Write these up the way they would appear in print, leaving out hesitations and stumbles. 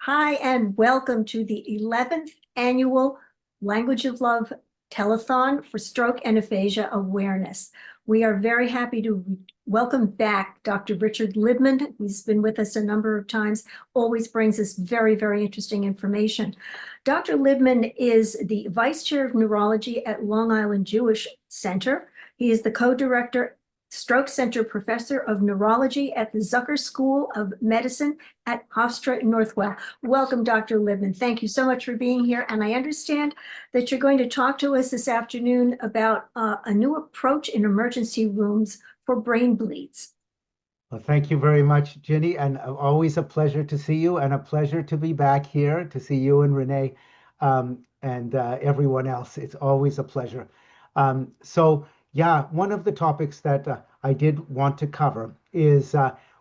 Hi, and welcome to the 11th annual Language of Love Telethon for Stroke and Aphasia Awareness. We are very happy to welcome back Dr. Richard Libman. He's been with us a number of times, always brings us very, very interesting information. Dr. Libman is the Vice Chair of Neurology at Long Island Jewish Center. He is the co-director Stroke Center Professor of Neurology at the Zucker School of Medicine at Hofstra Northwell. Welcome, Dr. Libman. Thank you so much for being here. And I understand that you're going to talk to us this afternoon about a new approach in emergency rooms for brain bleeds. Well, thank you very much, Ginny, and always a pleasure to see you and a pleasure to be back here to see you and Renee and everyone else. It's always a pleasure. Yeah, one of the topics that I did want to cover is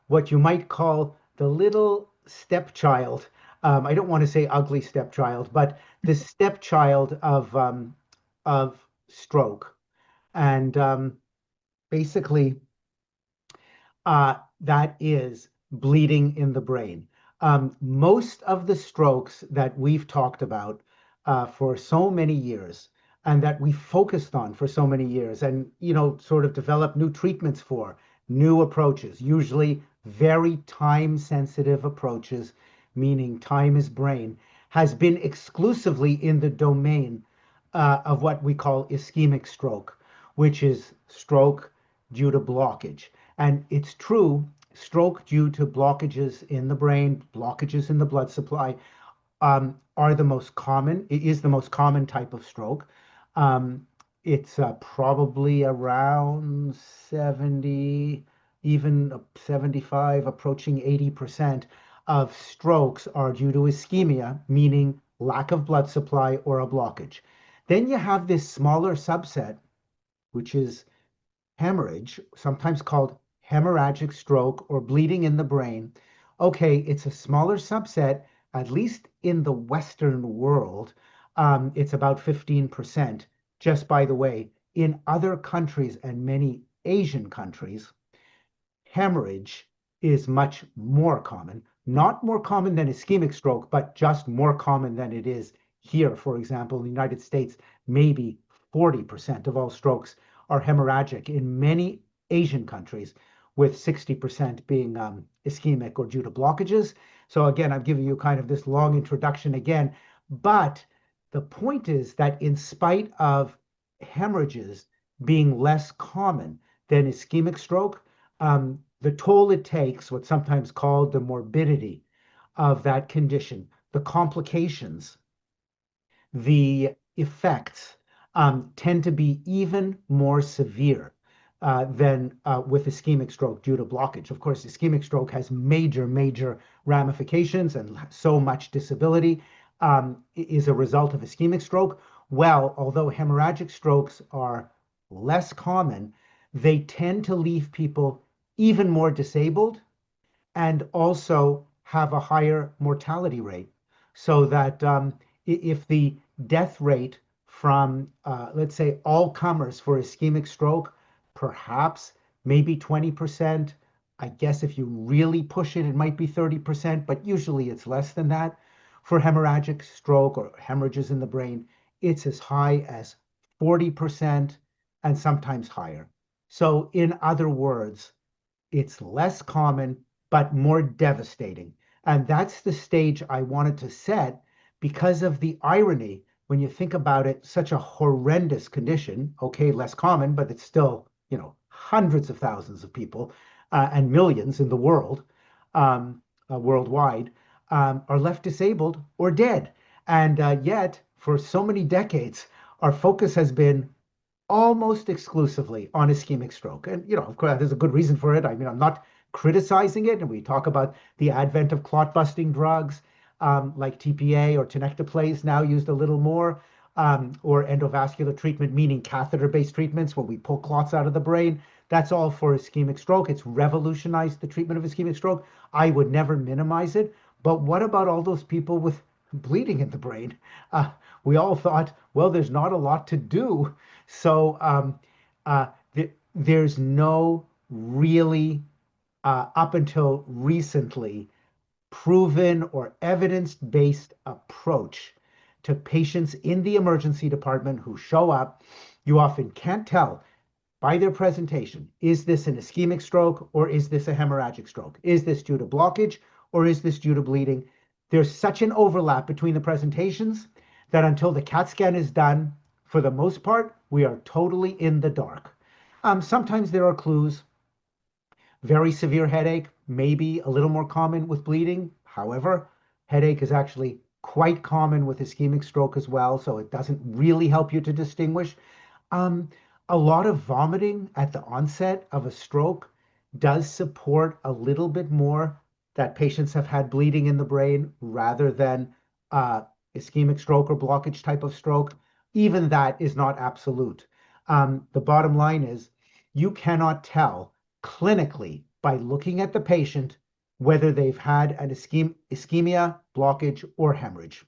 what you might call the little stepchild. I don't want to say ugly stepchild, but the stepchild of stroke. And basically, that is bleeding in the brain. Most of the strokes that we've talked about for so many years and that we focused on for so many years and, sort of developed new treatments for, new approaches, usually very time-sensitive approaches, meaning time is brain, has been exclusively in the domain of what we call ischemic stroke, which is stroke due to blockage. And it's true, stroke due to blockages in the brain, blockages in the blood supply, are the most common. It is the most common type of stroke. It's probably around 70, even 75, approaching 80% of strokes are due to ischemia, meaning lack of blood supply or a blockage. Then you have this smaller subset, which is hemorrhage, sometimes called hemorrhagic stroke or bleeding in the brain. Okay, it's a smaller subset, at least in the Western world. It's about 15%. Just by the way, in other countries and many Asian countries, hemorrhage is much more common. Not more common than ischemic stroke, but just more common than it is here. For example, in the United States, maybe 40% of all strokes are hemorrhagic in many Asian countries, with 60% being ischemic or due to blockages. So again, I'm giving you kind of this long introduction again, but the point is that in spite of hemorrhages being less common than ischemic stroke, the toll it takes, what's sometimes called the morbidity of that condition, the complications, the effects tend to be even more severe than with ischemic stroke due to blockage. Of course, ischemic stroke has major, major ramifications and so much disability is a result of ischemic stroke. Well, although hemorrhagic strokes are less common, they tend to leave people even more disabled and also have a higher mortality rate. So that if the death rate from, let's say, all comers for ischemic stroke, perhaps maybe 20%. I guess if you really push it, it might be 30%, but usually it's less than that. For hemorrhagic stroke or hemorrhages in the brain, it's as high as 40% and sometimes higher. So in other words, it's less common, but more devastating. And that's the stage I wanted to set because of the irony. When you think about it, such a horrendous condition, okay, less common, but it's still, hundreds of thousands of people and millions in the world, worldwide, are left disabled or dead. And yet, for so many decades, our focus has been almost exclusively on ischemic stroke. And, of course, there's a good reason for it. I mean, I'm not criticizing it. And we talk about the advent of clot busting drugs like TPA or tenecteplase, now used a little more, or endovascular treatment, meaning catheter-based treatments where we pull clots out of the brain. That's all for ischemic stroke. It's revolutionized the treatment of ischemic stroke. I would never minimize it. But what about all those people with bleeding in the brain? We all thought, well, there's not a lot to do. So there's no really, up until recently, proven or evidence-based approach to patients in the emergency department who show up. You often can't tell by their presentation, is this an ischemic stroke or is this a hemorrhagic stroke? Is this due to blockage or is this due to bleeding? There's such an overlap between the presentations that until the CAT scan is done, for the most part, we are totally in the dark. Sometimes there are clues. Very severe headache, maybe a little more common with bleeding. However, headache is actually quite common with ischemic stroke as well, so it doesn't really help you to distinguish. Um, a lot of vomiting at the onset of a stroke does support a little bit more that patients have had bleeding in the brain rather than ischemic stroke or blockage type of stroke. Even that is not absolute. The bottom line is you cannot tell clinically by looking at the patient whether they've had an ischemia, blockage, or hemorrhage.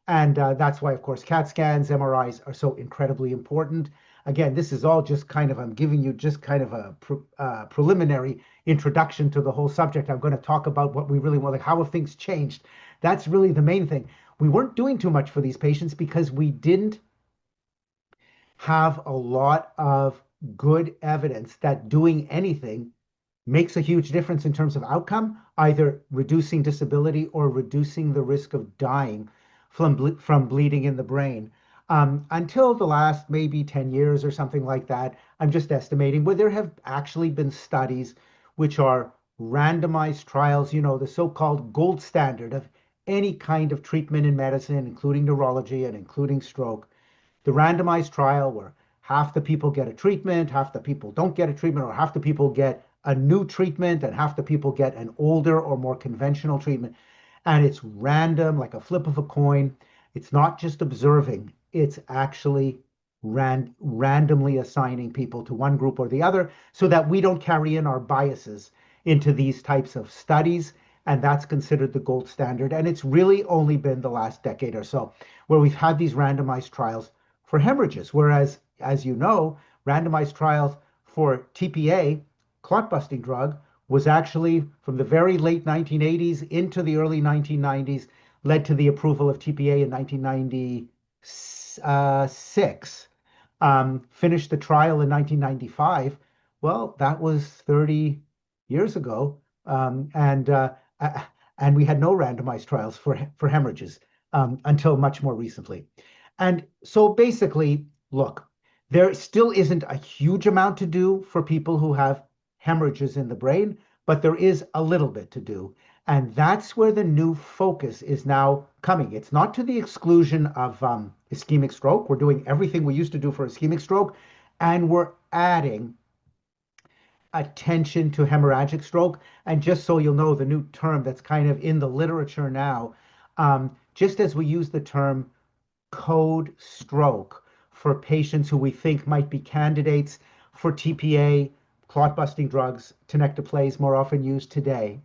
And that's why, of course, CAT scans, MRIs are so incredibly important. Again, this is all just kind of, I'm giving you just kind of a preliminary introduction to the whole subject. I'm going to talk about what we really want, like how have things changed? That's really the main thing. We weren't doing too much for these patients because we didn't have a lot of good evidence that doing anything makes a huge difference in terms of outcome, either reducing disability or reducing the risk of dying from bleeding in the brain. Until the last maybe 10 years or something like that, I'm just estimating, where there have actually been studies which are randomized trials, the so-called gold standard of any kind of treatment in medicine, including neurology and including stroke. The randomized trial where half the people get a treatment, half the people don't get a treatment, or half the people get a new treatment and half the people get an older or more conventional treatment. And it's random, like a flip of a coin. It's not just observing, it's actually randomly assigning people to one group or the other so that we don't carry in our biases into these types of studies. And that's considered the gold standard. And it's really only been the last decade or so where we've had these randomized trials for hemorrhages, whereas, as you know, randomized trials for TPA, clot busting drug, was actually from the very late 1980s into the early 1990s, led to the approval of TPA in 1996. Finished the trial in 1995. Well, that was 30 years ago. And we had no randomized trials for hemorrhages until much more recently. And so basically, look, there still isn't a huge amount to do for people who have hemorrhages in the brain, but there is a little bit to do. And that's where the new focus is now coming. It's not to the exclusion of ischemic stroke. We're doing everything we used to do for ischemic stroke, and we're adding attention to hemorrhagic stroke. And just so you'll know, the new term that's kind of in the literature now, just as we use the term code stroke for patients who we think might be candidates for TPA, clot busting drugs, tenecteplase, more often used today.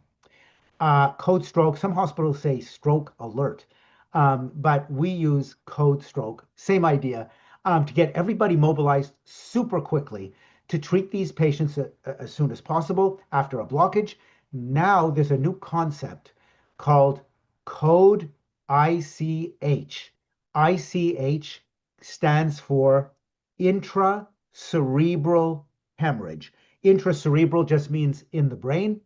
Code stroke, some hospitals say stroke alert, but we use code stroke, same idea, to get everybody mobilized super quickly to treat these patients as soon as possible after a blockage. Now there's a new concept called code ICH. ICH stands for intracerebral hemorrhage. Intracerebral just means in the brain,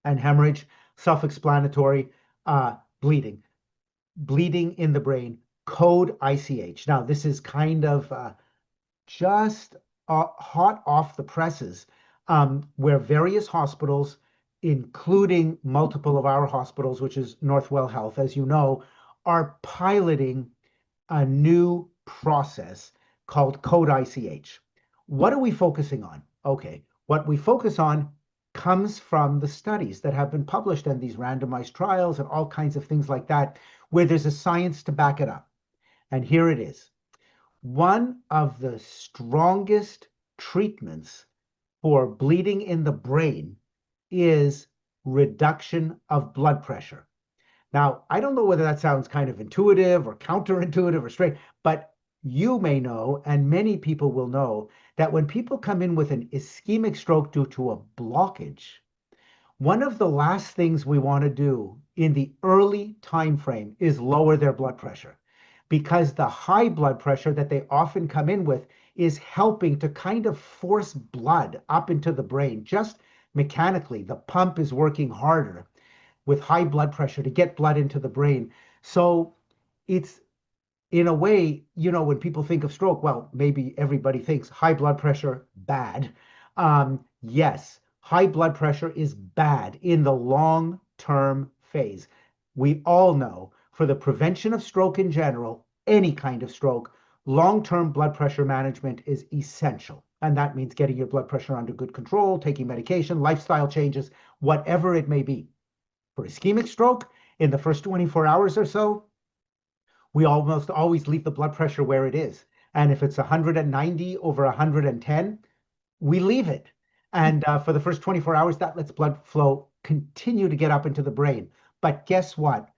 and hemorrhage, self-explanatory, bleeding. Bleeding in the brain, code ICH. Now, this is kind of just hot off the presses, where various hospitals, including multiple of our hospitals, which is Northwell Health, as you know, are piloting a new process called Code ICH. What are we focusing on? Okay, what we focus on comes from the studies that have been published and these randomized trials and all kinds of things like that, where there's a science to back it up. And here it is. One of the strongest treatments for bleeding in the brain is reduction of blood pressure. Now, I don't know whether that sounds kind of intuitive or counterintuitive or straight, but you may know, and many people will know, that when people come in with an ischemic stroke due to a blockage, one of the last things we want to do in the early time frame is lower their blood pressure, because the high blood pressure that they often come in with is helping to kind of force blood up into the brain. Just mechanically, the pump is working harder with high blood pressure to get blood into the brain. So it's, in a way, when people think of stroke, well, maybe everybody thinks high blood pressure, bad. Yes, high blood pressure is bad in the long-term phase. We all know for the prevention of stroke in general, any kind of stroke, long-term blood pressure management is essential. And that means getting your blood pressure under good control, taking medication, lifestyle changes, whatever it may be. For ischemic stroke, in the first 24 hours or so, we almost always leave the blood pressure where it is. And if it's 190 over 110, we leave it. And for the first 24 hours, that lets blood flow continue to get up into the brain. But guess what?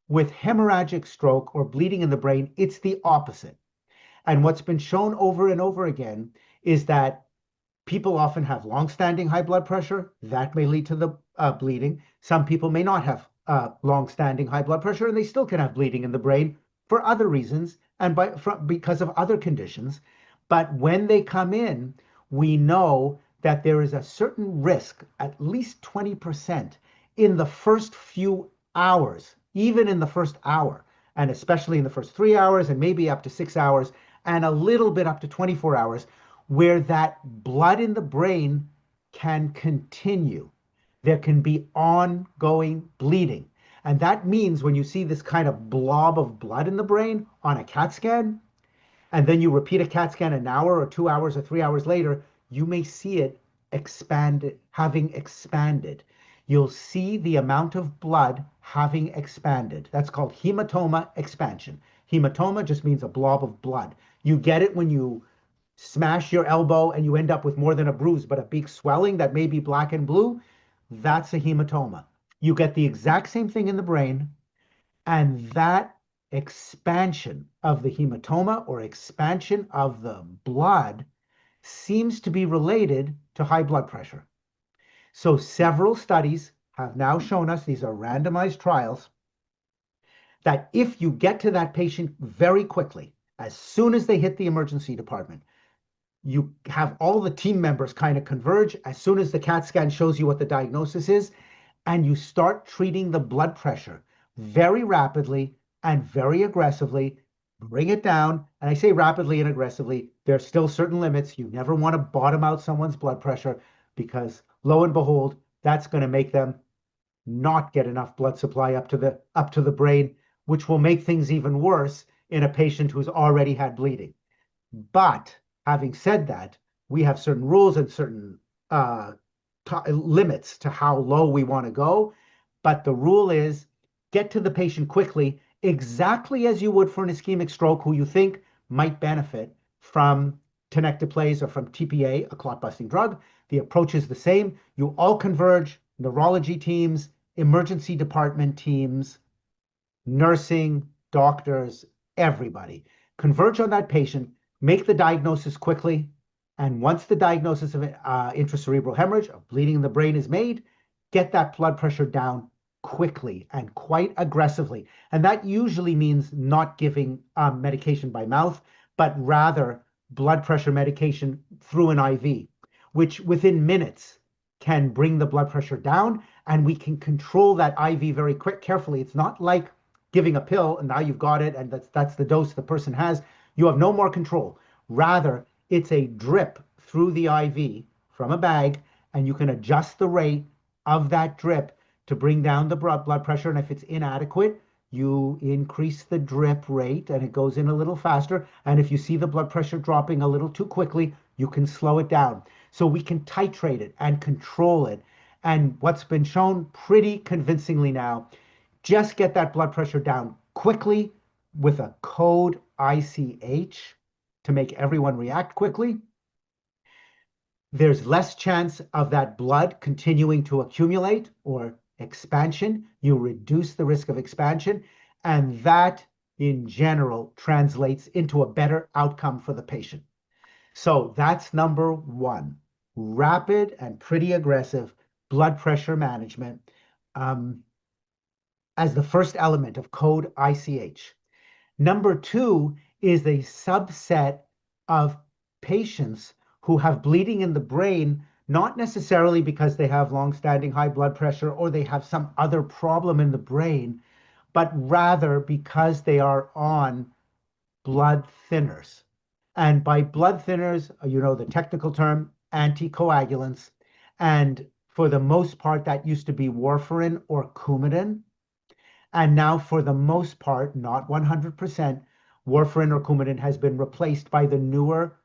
With hemorrhagic stroke or bleeding in the brain, it's the opposite. And what's been shown over and over again is that people often have long-standing high blood pressure. That may lead to the bleeding. Some people may not have long-standing high blood pressure, and they still can have bleeding in the brain for other reasons and because of other conditions. But when they come in, we know that there is a certain risk, at least 20%, in the first few hours, even in the first hour, and especially in the first 3 hours, and maybe up to 6 hours, and a little bit up to 24 hours, where that blood in the brain can continue. There can be ongoing bleeding. And that means when you see this kind of blob of blood in the brain on a CAT scan, and then you repeat a CAT scan an hour or 2 hours or 3 hours later, you may see it expanded, having expanded. You'll see the amount of blood having expanded. That's called hematoma expansion. Hematoma just means a blob of blood. You get it when you smash your elbow and you end up with more than a bruise, but a big swelling that may be black and blue. That's a hematoma. You get the exact same thing in the brain, and that expansion of the hematoma or expansion of the blood seems to be related to high blood pressure. So several studies have now shown us, these are randomized trials, that if you get to that patient very quickly, as soon as they hit the emergency department, you have all the team members kind of converge as soon as the CAT scan shows you what the diagnosis is, and you start treating the blood pressure very rapidly and very aggressively, bring it down. And I say rapidly and aggressively, there are still certain limits. You never want to bottom out someone's blood pressure, because lo and behold, that's going to make them not get enough blood supply up to the brain, which will make things even worse in a patient who's already had bleeding. But having said that, we have certain rules and certain limits to how low we want to go. But the rule is get to the patient quickly, exactly as you would for an ischemic stroke who you think might benefit from tenecteplase or from TPA, a clot-busting drug. The approach is the same. You all converge, neurology teams, emergency department teams, nursing, doctors, everybody. Converge on that patient, make the diagnosis quickly, and once the diagnosis of intracerebral hemorrhage, of bleeding in the brain, is made, get that blood pressure down quickly and quite aggressively. And that usually means not giving medication by mouth, but rather blood pressure medication through an IV, which within minutes can bring the blood pressure down, and we can control that IV very carefully. It's not like giving a pill and now you've got it and that's the dose the person has. You have no more control. Rather, it's a drip through the IV from a bag, and you can adjust the rate of that drip to bring down the blood pressure. And if it's inadequate, you increase the drip rate and it goes in a little faster. And if you see the blood pressure dropping a little too quickly, you can slow it down. So we can titrate it and control it. And what's been shown pretty convincingly now, just get that blood pressure down quickly with a code ICH to make everyone react quickly. There's less chance of that blood continuing to accumulate or expansion. You reduce the risk of expansion, and that in general translates into a better outcome for the patient. So that's number one. Rapid and pretty aggressive blood pressure management um, as the first element of code ICH. Number two is a subset of patients who have bleeding in the brain, not necessarily because they have long-standing high blood pressure or they have some other problem in the brain, but rather because they are on blood thinners. And by blood thinners, you know the technical term, anticoagulants. And for the most part, that used to be warfarin or Coumadin. And now, for the most part, not 100%, warfarin or Coumadin has been replaced by the newer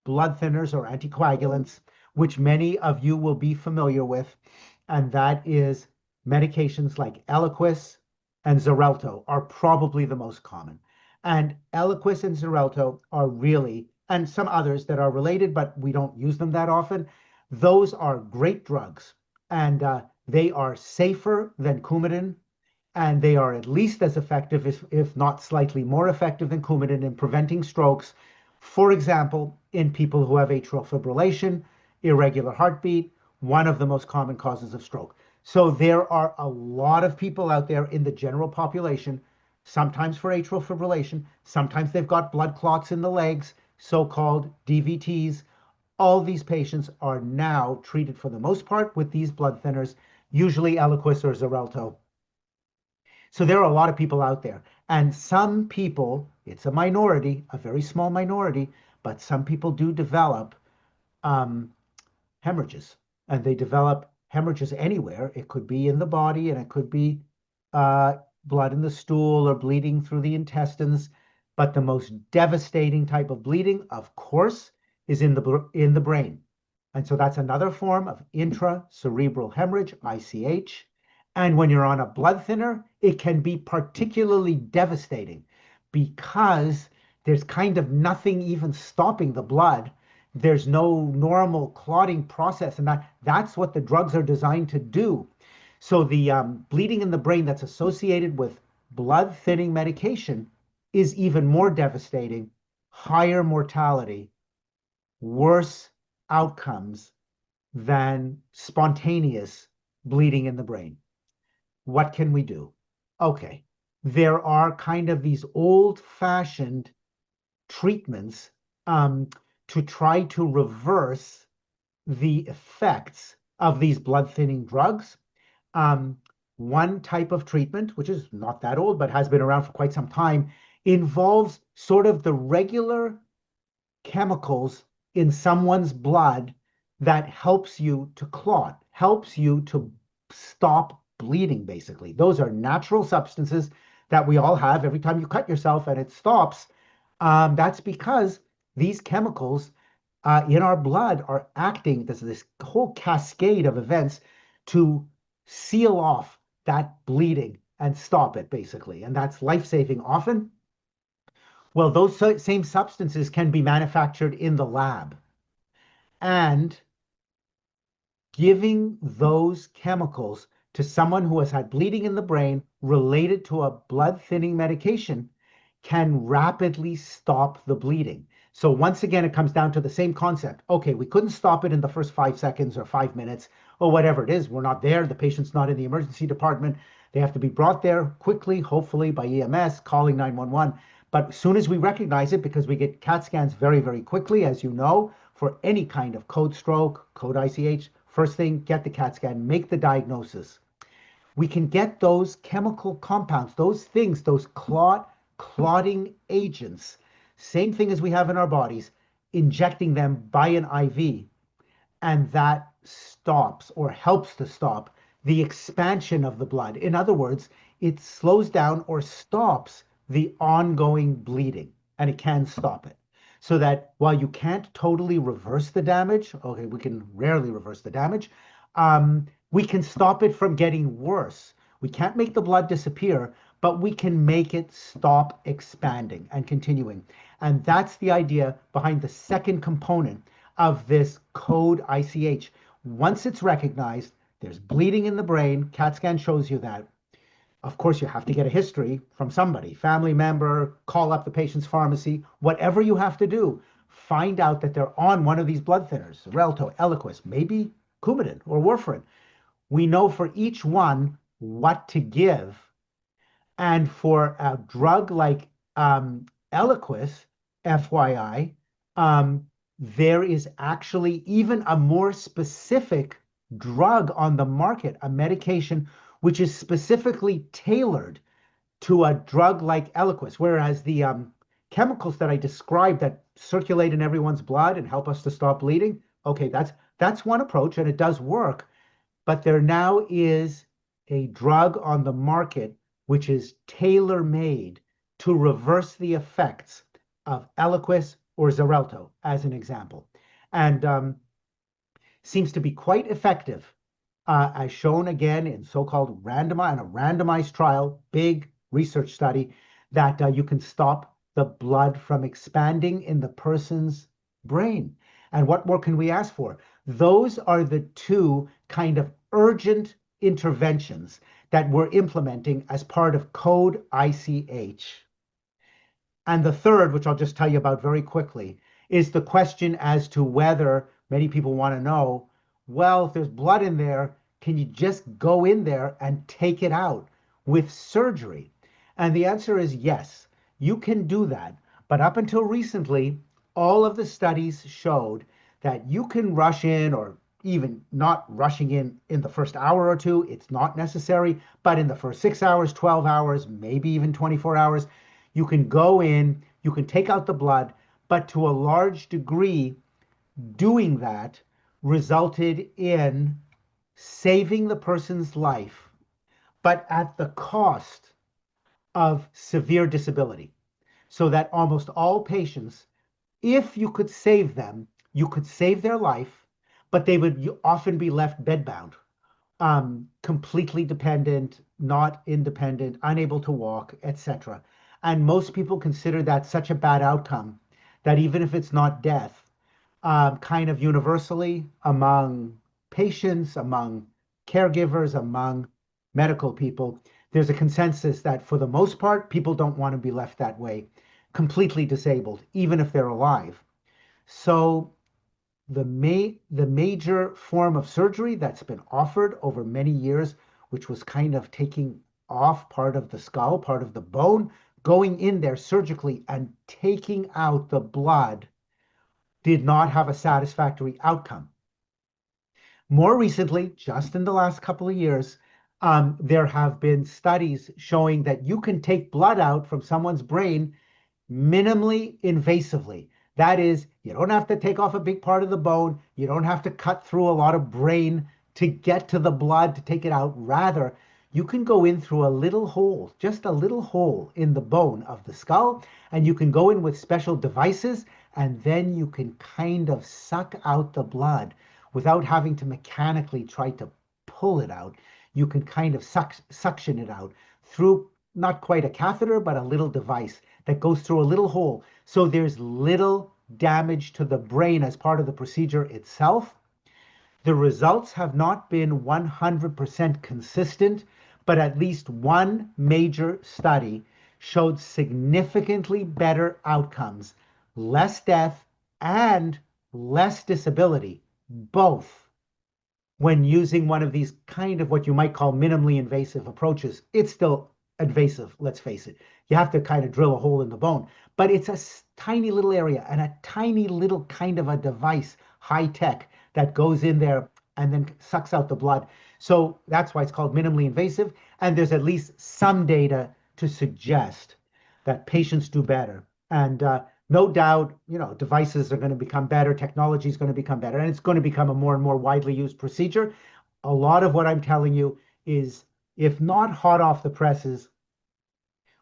blood thinners or anticoagulants, which many of you will be familiar with. And that is medications like Eliquis and Xarelto are probably the most common. And Eliquis and Xarelto are really, and some others that are related, but we don't use them that often. Those are great drugs. And they are safer than Coumadin, and they are at least as effective, if not slightly more effective than Coumadin in preventing strokes. For example, in people who have atrial fibrillation, irregular heartbeat, one of the most common causes of stroke. So there are a lot of people out there in the general population, sometimes for atrial fibrillation, sometimes they've got blood clots in the legs, so-called DVTs. All these patients are now treated for the most part with these blood thinners, usually Eliquis or Xarelto. So there are a lot of people out there. And some people, it's a minority, a very small minority, but some people do develop um, hemorrhages. And they develop hemorrhages anywhere. It could be in the body, and it could be uh, blood in the stool or bleeding through the intestines. But the most devastating type of bleeding, of course, is in the brain. And so that's another form of intracerebral hemorrhage, ICH. And when you're on a blood thinner, it can be particularly devastating because there's kind of nothing even stopping the blood. There's no normal clotting process, and that's what the drugs are designed to do. So the bleeding in the brain that's associated with blood thinning medication is even more devastating, higher mortality, worse outcomes than spontaneous bleeding in the brain. What can we do? Okay, there are kind of these old-fashioned treatments to try to reverse the effects of these blood-thinning drugs. One type of treatment, which is not that old but has been around for quite some time, involves sort of the regular chemicals in someone's blood that helps you to clot, helps you to stop bleeding, basically. Those are natural substances that we all have every time you cut yourself and it stops. That's because these chemicals in our blood are acting, there's this whole cascade of events to seal off that bleeding and stop it, basically. And that's life-saving often. Well, those same substances can be manufactured in the lab. And giving those chemicals to someone who has had bleeding in the brain related to a blood thinning medication can rapidly stop the bleeding. So once again, it comes down to the same concept. Okay, we couldn't stop it in the first 5 seconds or 5 minutes or whatever it is. We're not there. The patient's not in the emergency department. They have to be brought there quickly, hopefully by EMS, calling 911. But as soon as we recognize it, because we get CAT scans very, very quickly, as you know, for any kind of code stroke, code ICH, first thing, get the CAT scan, make the diagnosis. We can get those chemical compounds, those things, those clotting agents, same thing as we have in our bodies, injecting them by an IV, and that stops or helps to stop the expansion of the blood. In other words, it slows down or stops the ongoing bleeding, and it can stop it. So that while you can't totally reverse the damage, okay, we can rarely reverse the damage, we can stop it from getting worse. We can't make the blood disappear, but we can make it stop expanding and continuing. And that's the idea behind the second component of this code ICH. Once it's recognized, there's bleeding in the brain, CAT scan shows you that. Of course, you have to get a history from somebody, family member, call up the patient's pharmacy, whatever you have to do. Find out that they're on one of these blood thinners, Xarelto, Eliquis, maybe Coumadin or warfarin. We know for each one what to give. And for a drug like Eliquis, FYI, there is actually even a more specific drug on the market, a medication which is specifically tailored to a drug like Eliquis, whereas the chemicals that I described that circulate in everyone's blood and help us to stop bleeding, okay, that's one approach and it does work, but there now is a drug on the market which is tailor-made to reverse the effects of Eliquis or Xarelto, as an example, and seems to be quite effective, as shown again in so-called randomized trial, big research study, that you can stop the blood from expanding in the person's brain. And what more can we ask for? Those are the two kind of urgent interventions that we're implementing as part of Code ICH. And the third, which I'll just tell you about very quickly, is the question as to whether many people want to know, well, if there's blood in there, can you just go in there and take it out with surgery? And the answer is yes, you can do that. But up until recently, all of the studies showed that you can rush in, or even not rushing in the first hour or two, it's not necessary, but in the first 6 hours, 12 hours, maybe even 24 hours, you can go in, you can take out the blood, but to a large degree, doing that resulted in saving the person's life, but at the cost of severe disability. So that almost all patients, if you could save them, you could save their life, but they would often be left bedbound, completely dependent, not independent, unable to walk, etc. And most people consider that such a bad outcome that even if it's not death, kind of universally among patients, among caregivers, among medical people, there's a consensus that for the most part, people don't want to be left that way, completely disabled, even if they're alive. So the major form of surgery that's been offered over many years, which was kind of taking off part of the skull, part of the bone, going in there surgically and taking out the blood, did not have a satisfactory outcome. More recently, just in the last couple of years, there have been studies showing that you can take blood out from someone's brain minimally invasively. That is, you don't have to take off a big part of the bone. You don't have to cut through a lot of brain to get to the blood to take it out. Rather, you can go in through a little hole, just a little hole in the bone of the skull, and you can go in with special devices, and then you can kind of suck out the blood without having to mechanically try to pull it out. You can kind of suction it out through not quite a catheter, but a little device that goes through a little hole. So there's little damage to the brain as part of the procedure itself. The results have not been 100% consistent, but at least one major study showed significantly better outcomes, less death and less disability, both when using one of these kind of what you might call minimally invasive approaches. It's still invasive, let's face it. You have to kind of drill a hole in the bone, but it's a tiny little area and a tiny little kind of a device, high tech, that goes in there and then sucks out the blood. So that's why it's called minimally invasive. And there's at least some data to suggest that patients do better. And no doubt, devices are going to become better, technology is going to become better, and it's going to become a more and more widely used procedure. A lot of what I'm telling you is, if not hot off the presses,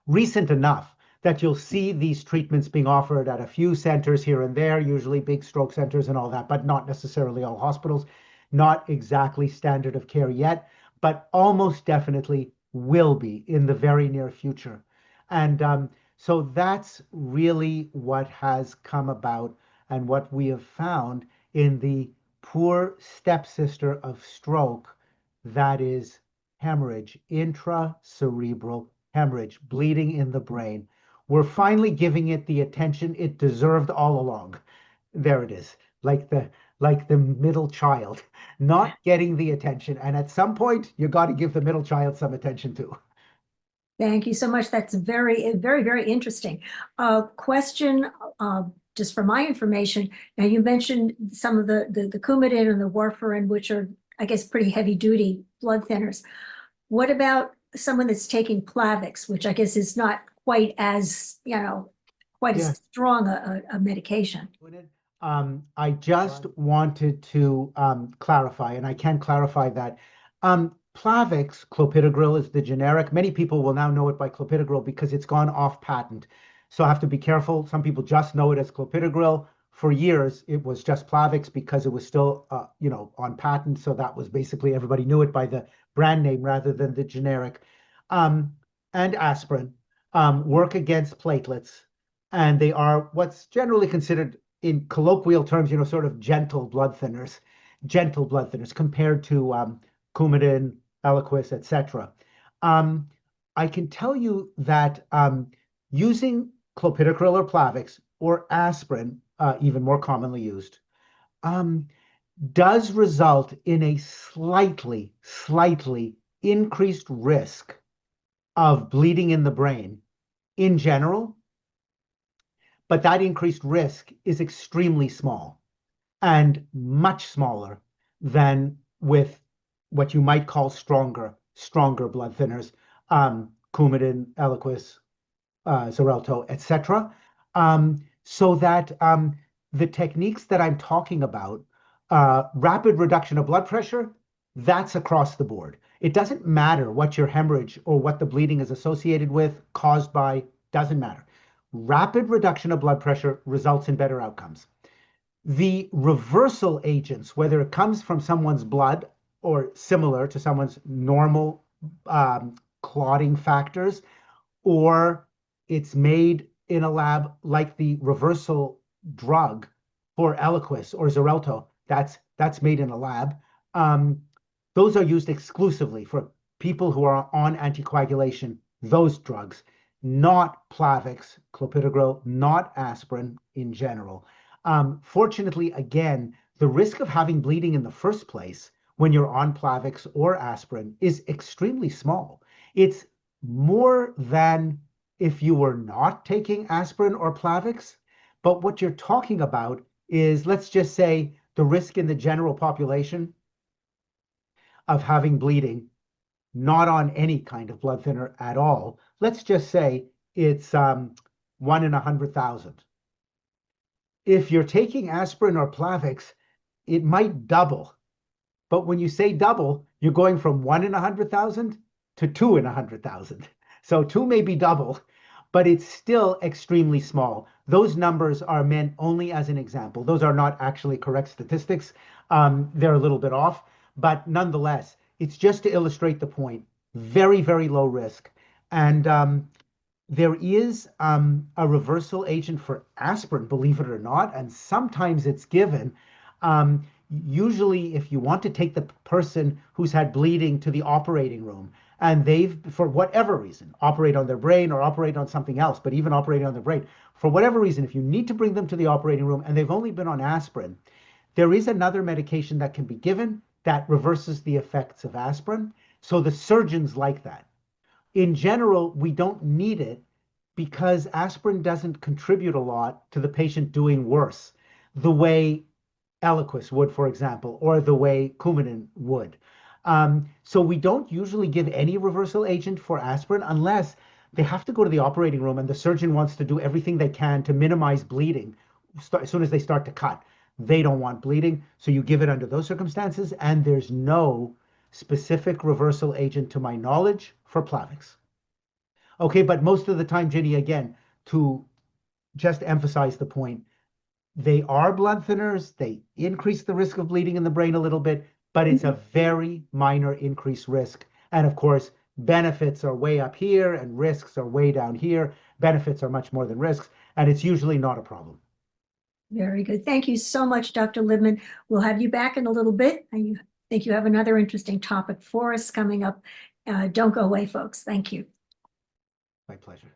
recent enough that you'll see these treatments being offered at a few centers here and there, usually big stroke centers and all that, but not necessarily all hospitals. Not exactly standard of care yet, but almost definitely will be in the very near future. And so that's really what has come about and what we have found in the poor stepsister of stroke, that is hemorrhage, intracerebral hemorrhage, bleeding in the brain. We're finally giving it the attention it deserved all along. There it is, like like the middle child, not getting the attention. And at some point, you got to give the middle child some attention too. Thank you so much. That's very interesting. Question, just for my information. Now, you mentioned some of the Coumadin and the warfarin, which are, I guess, pretty heavy duty blood thinners. What about someone that's taking Plavix, which I guess is not quite as, quite Yeah. as strong a medication? I just wanted to clarify, and I can clarify that Plavix, clopidogrel is the generic. Many people will now know it by clopidogrel because it's gone off patent. So I have to be careful. Some people just know it as clopidogrel. For years, it was just Plavix because it was still, on patent. So that was basically everybody knew it by the brand name rather than the generic. Um, and aspirin work against platelets, and they are what's generally considered in colloquial terms, sort of gentle blood thinners compared to Coumadin, Eliquis, etc. Um, I can tell you that using clopidogrel or Plavix or aspirin, even more commonly used, um, does result in a slightly increased risk of bleeding in the brain in general, but that increased risk is extremely small and much smaller than with what you might call stronger blood thinners, Coumadin, Eliquis, Xarelto, etc. So that the techniques that I'm talking about, rapid reduction of blood pressure, that's across the board. It doesn't matter what your hemorrhage or what the bleeding is associated with, caused by, doesn't matter. Rapid reduction of blood pressure results in better outcomes. The reversal agents, whether it comes from someone's blood or similar to someone's normal clotting factors, or it's made in a lab like the reversal drug for Eliquis or Xarelto, that's made in a lab. Um, those are used exclusively for people who are on anticoagulation, those drugs, not Plavix, clopidogrel, not aspirin in general. Fortunately, again, the risk of having bleeding in the first place when you're on Plavix or aspirin is extremely small. It's more than if you were not taking aspirin or Plavix. But what you're talking about is, let's just say, the risk in the general population of having bleeding, not on any kind of blood thinner at all. Let's just say it's 1 in 100,000. If you're taking aspirin or Plavix, it might double. But when you say double, you're going from 1 in 100,000 to 2 in 100,000. So 2 may be double, but it's still extremely small. Those numbers are meant only as an example. Those are not actually correct statistics. They're a little bit off, but nonetheless, it's just to illustrate the point. Very low risk. And there is a reversal agent for aspirin, believe it or not, and sometimes it's given. Usually, if you want to take the person who's had bleeding to the operating room and they've, for whatever reason, operate on their brain or operate on something else, but even operating on their brain, for whatever reason, if you need to bring them to the operating room and they've only been on aspirin, there is another medication that can be given that reverses the effects of aspirin. So the surgeons like that. In general, we don't need it because aspirin doesn't contribute a lot to the patient doing worse, the way Eliquis would, for example, or the way Coumadin would. So we don't usually give any reversal agent for aspirin unless they have to go to the operating room and the surgeon wants to do everything they can to minimize bleeding as soon as they start to cut. They don't want bleeding, so you give it under those circumstances, and there's no specific reversal agent, to my knowledge, for Plavix. Okay, but most of the time, Ginny, again, to just emphasize the point, they are blood thinners. They increase the risk of bleeding in the brain a little bit, but it's a very minor increased risk. And of course, benefits are way up here and risks are way down here. Benefits are much more than risks, and it's usually not a problem. Very good. Thank you so much, Dr. Libman. We'll have you back in a little bit. I think you have another interesting topic for us coming up. Don't go away, folks. Thank you. My pleasure.